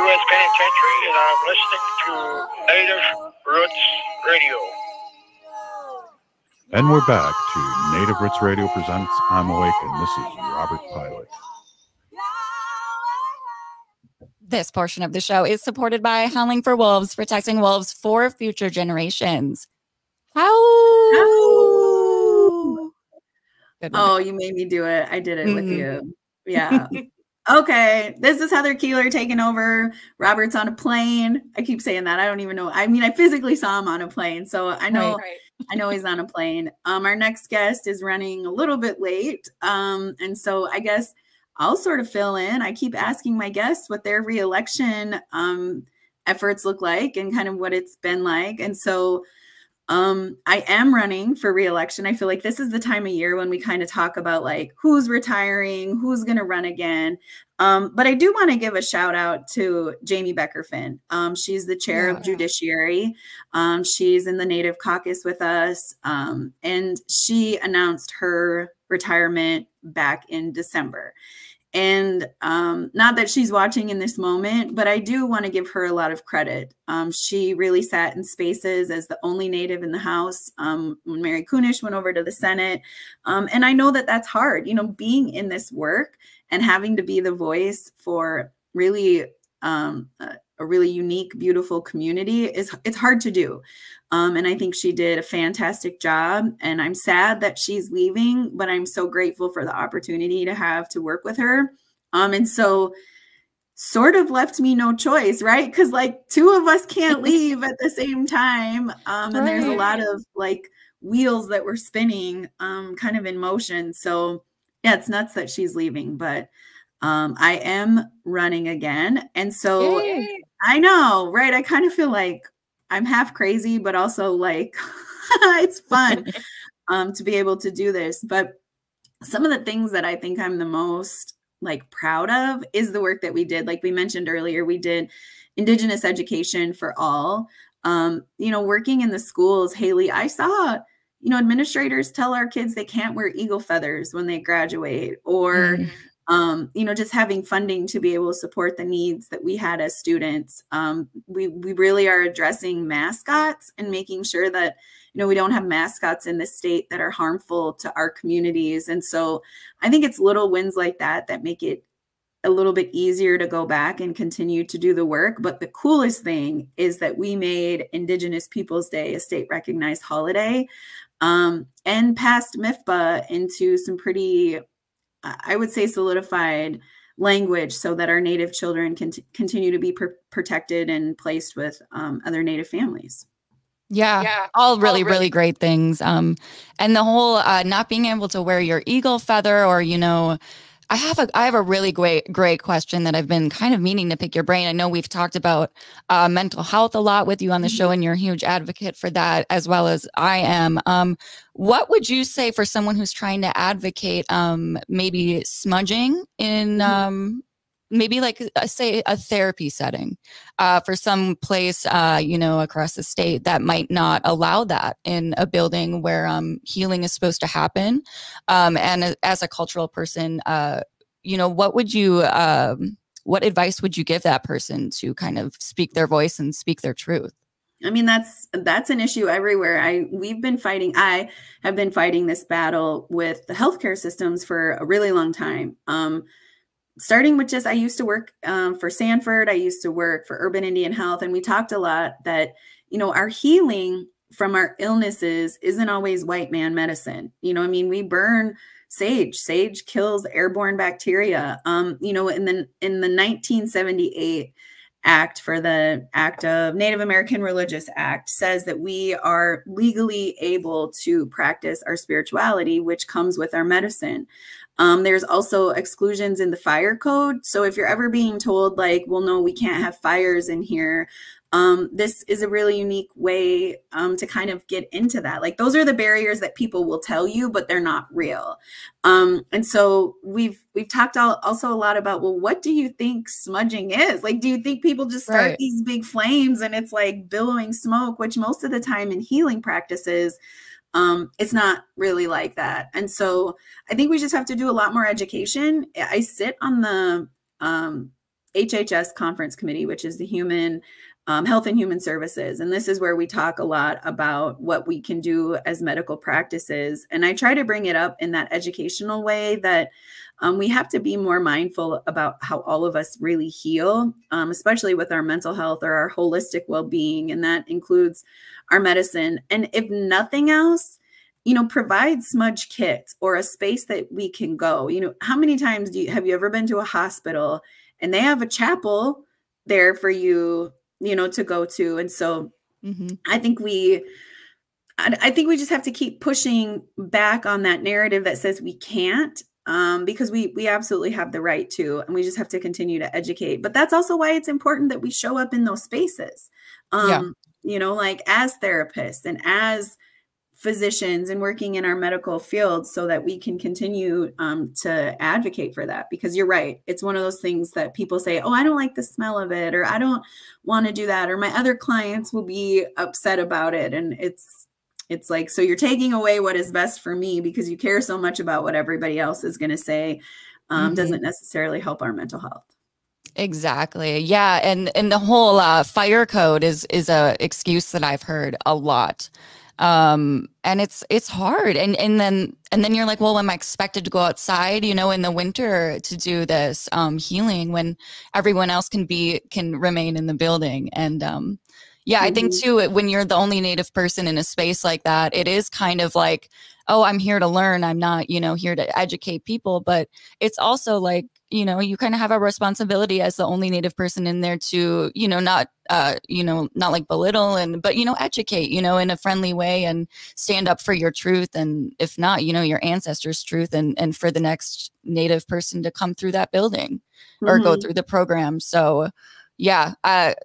U.S. Penitentiary, and I'm listening to Native Roots Radio. And we're back to Native Roots Radio presents I'm Awake, and this is Robert Pilot. This portion of the show is supported by Howling for Wolves, protecting wolves for future generations. Oh, you made me do it. I did it with you. Yeah. Okay. This is Heather Keeler taking over. Robert's on a plane. I keep saying that. I don't even know. I mean, I physically saw him on a plane, so I know. Right. I know he's on a plane. Our next guest is running a little bit late, and so I guess I'll sort of fill in. I keep asking my guests what their re-election efforts look like and kind of what it's been like, and so. I am running for re-election. I feel like this is the time of year when we kind of talk about like who's retiring, who's going to run again. But I do want to give a shout out to Jamie Becker-Finn. She's the chair of Judiciary. She's in the Native Caucus with us. And she announced her retirement back in December. And not that she's watching in this moment, but I do want to give her a lot of credit. She really sat in spaces as the only Native in the House when Mary Kunesh went over to the Senate. And I know that that's hard, you know, being in this work and having to be the voice for really a really unique, beautiful community it's hard to do. And I think she did a fantastic job, and I'm sad that she's leaving, but I'm so grateful for the opportunity to have to work with her. And so sort of left me no choice, right? Because like two of us can't leave at the same time. And there's a lot of like wheels that were spinning kind of in motion. So yeah, it's nuts that she's leaving, but I am running again. And so I know, right? I kind of feel like I'm half crazy, but also like it's fun to be able to do this. But some of the things that I think I'm the most like proud of is the work that we did. Like we mentioned earlier, we did Indigenous education for all. You know, working in the schools, Haley, I saw, you know, administrators tell our kids they can't wear eagle feathers when they graduate, or you know, just having funding to be able to support the needs that we had as students. We really are addressing mascots and making sure that, you know, we don't have mascots in the state that are harmful to our communities. And so I think it's little wins like that that make it a little bit easier to go back and continue to do the work. But the coolest thing is that we made Indigenous Peoples Day a state recognized holiday, and passed MIFPA into some pretty, I would say, solidified language so that our Native children can continue to be protected and placed with other Native families. Yeah, all really great things. And the whole not being able to wear your eagle feather, or, you know, I have a really great question that I've been kind of meaning to pick your brain. I know we've talked about mental health a lot with you on the show, and you're a huge advocate for that, as well as I am. What would you say for someone who's trying to advocate maybe smudging in maybe like say a therapy setting for some place, you know, across the state that might not allow that in a building where healing is supposed to happen. And as a cultural person, you know, what advice would you give that person to kind of speak their voice and speak their truth? I mean, that's an issue everywhere. I have been fighting this battle with the healthcare systems for a really long time. Starting with I used to work for Sanford. I used to work for Urban Indian Health. And we talked a lot that, our healing from our illnesses isn't always white man medicine. I mean, we burn sage. Sage kills airborne bacteria. In the 1978 Act for the Act of Native American Religious Act says that we are legally able to practice our spirituality, which comes with our medicine. There's also exclusions in the fire code. So if you're ever being told like, well, no, we can't have fires in here, this is a really unique way to kind of get into that. Like those are the barriers that people will tell you, but they're not real. And so we've talked also a lot about, well, what do you think smudging is? Like, do you think people just start these big flames and it's like billowing smoke, which most of the time in healing practices, it's not really like that. And so I think we just have to do a lot more education. I sit on the HHS conference committee, which is the Human Health and Human Services. And this is where we talk a lot about what we can do as medical practices. And I try to bring it up in that educational way that we have to be more mindful about how all of us really heal, especially with our mental health or our holistic well-being. And that includes our medicine. And if nothing else, provide smudge kits or a space that we can go. How many times have you ever been to a hospital and they have a chapel there for you, to go to? And so I think we just have to keep pushing back on that narrative that says we can't, because we absolutely have the right to, and we just have to continue to educate. But that's also why it's important that we show up in those spaces, like as therapists and as physicians and working in our medical field, so that we can continue to advocate for that. Because you're right, it's one of those things that people say, oh, I don't like the smell of it, or I don't want to do that, or my other clients will be upset about it. And it's like, so you're taking away what is best for me because you care so much about what everybody else is going to say, doesn't necessarily help our mental health. Exactly. Yeah. And the whole fire code is a excuse that I've heard a lot. And it's hard. And then you're like, well, am I expected to go outside, in the winter to do this healing when everyone else can remain in the building? And I think too, when you're the only Native person in a space like that, it is kind of like, oh, I'm here to learn. I'm not, here to educate people. But it's also like, you kind of have a responsibility as the only Native person in there to, not like belittle but, educate, in a friendly way and stand up for your truth. And if not, your ancestors' truth and for the next Native person to come through that building or go through the program. So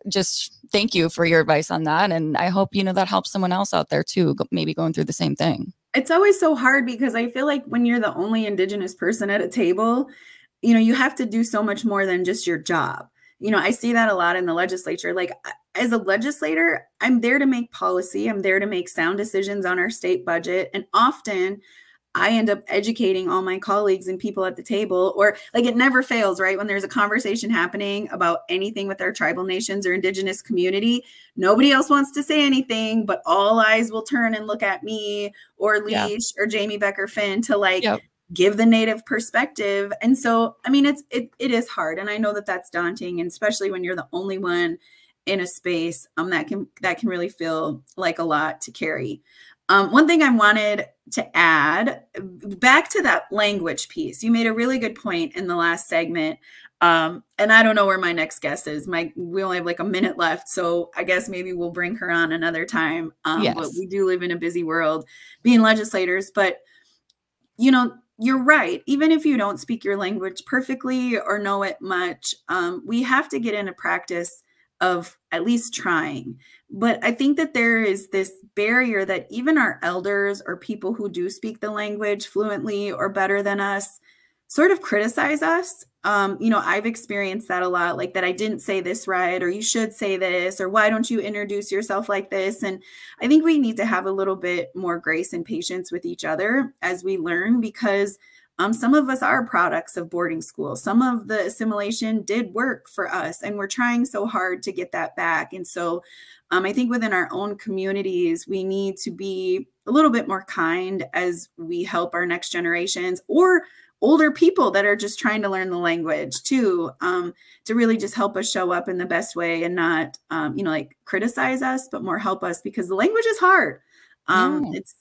just thank you for your advice on that. And I hope, that helps someone else out there too, maybe going through the same thing. It's always so hard because I feel like when you're the only Indigenous person at a table, you have to do so much more than just your job. I see that a lot in the legislature. Like as a legislator, I'm there to make policy. I'm there to make sound decisions on our state budget. And often I end up educating all my colleagues and people at the table, or like it never fails, right? When there's a conversation happening about anything with our tribal nations or Indigenous community, nobody else wants to say anything, but all eyes will turn and look at me or Leash or Jamie Becker-Finn to give the Native perspective. And so, I mean, it is hard. And I know that that's daunting, and especially when you're the only one in a space, that can really feel like a lot to carry. One thing I wanted to add back to that language piece, you made a really good point in the last segment. And I don't know where my next guest is. We only have like a minute left. So I guess maybe we'll bring her on another time. But we do live in a busy world being legislators, but you're right. Even if you don't speak your language perfectly or know it much, we have to get in a practice of at least trying. But I think that there is this barrier that even our elders or people who do speak the language fluently or better than us sort of criticize us. I've experienced that a lot, like that I didn't say this right, or you should say this, or why don't you introduce yourself like this? And I think we need to have a little bit more grace and patience with each other as we learn, because some of us are products of boarding school. Some of the assimilation did work for us, and we're trying so hard to get that back. And so I think within our own communities, we need to be a little bit more kind as we help our next generations or older people that are just trying to learn the language too, to really just help us show up in the best way and not, like criticize us, but more help us, because the language is hard. It's,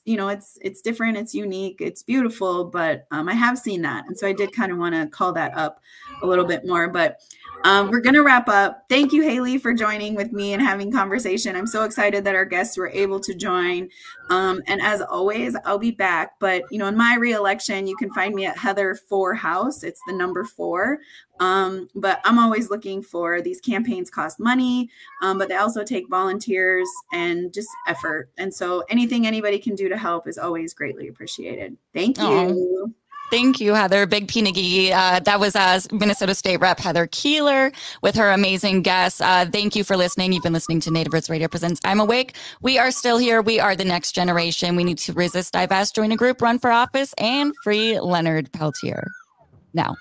it's different, it's unique, it's beautiful, but I have seen that. And so I did kind of want to call that up a little bit more, but we're going to wrap up. Thank you, Haley, for joining with me and having conversation. I'm so excited that our guests were able to join. And as always, I'll be back. But, in my reelection, you can find me at Heather 4 House. It's the number 4. But I'm always looking for, these campaigns cost money, but they also take volunteers and just effort. And so anything anybody can do to help is always greatly appreciated. Thank you. Aww. Thank you, Heather. Big Pinigi. That was Minnesota State Rep Heather Keeler with her amazing guests. Thank you for listening. You've been listening to Native Roots Radio Presents I'm Awake. We are still here. We are the next generation. We need to resist, divest, join a group, run for office, and free Leonard Peltier. Now.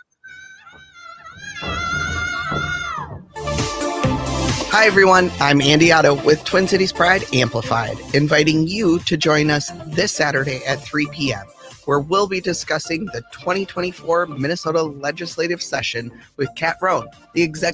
Hi, everyone. I'm Andy Otto with Twin Cities Pride Amplified, inviting you to join us this Saturday at 3 p.m., where we'll be discussing the 2024 Minnesota legislative session with Kat Rohn, the executive